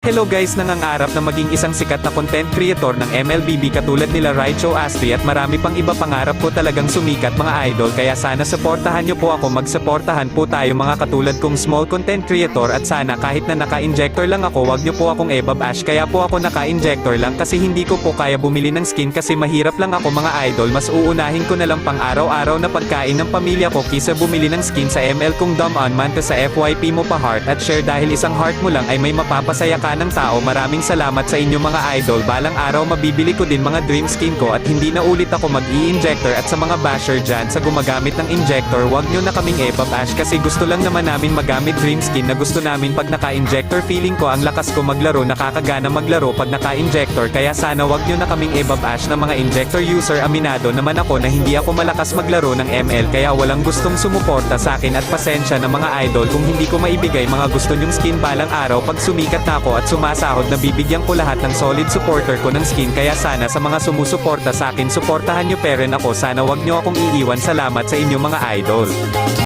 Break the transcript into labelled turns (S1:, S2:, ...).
S1: Hello guys, nangangarap na maging isang sikat na content creator ng MLBB katulad nila Raicho Astri at marami pang iba. Pangarap ko talagang sumikat mga idol, kaya sana supportahan nyo po ako. Magsuportahan po tayo mga katulad kong small content creator, at sana kahit na naka-injector lang ako, wag nyo po akong e-babash. Kaya po ako naka-injector lang kasi hindi ko po kaya bumili ng skin kasi mahirap lang ako mga idol. Mas uunahin ko na lang pang araw-araw na pagkain ng pamilya ko kisa bumili ng skin sa ML. Kung dumb on man ka sa FYP mo pa heart at share, dahil isang heart mo lang ay may mapapasaya ka ng tao. Maraming salamat sa inyo mga idol. Balang araw mabibili ko din mga dream skin ko at hindi na ulit ako mag-i-injector. At sa mga basher dyan sa gumagamit ng injector, wag nyo na kaming e-babash kasi gusto lang naman namin magamit dream skin na gusto namin pag naka-injector. Feeling ko ang lakas ko maglaro, nakakagana maglaro pag naka-injector, kaya sana wag nyo na kaming e-babash na mga injector user. Aminado naman ako na hindi ako malakas maglaro ng ML kaya walang gustong sumuporta sa akin, at pasensya na mga idol kung hindi ko maibigay mga gusto nyong skin. Balang araw pag sumikat na ako at sumasahod na, bibigyan ko lahat ng solid supporter ko ng skin. Kaya sana sa mga sumusuporta sa akin, suportahan nyo pa rin ako. Sana wag nyo akong iiwan. Salamat sa inyo mga idol.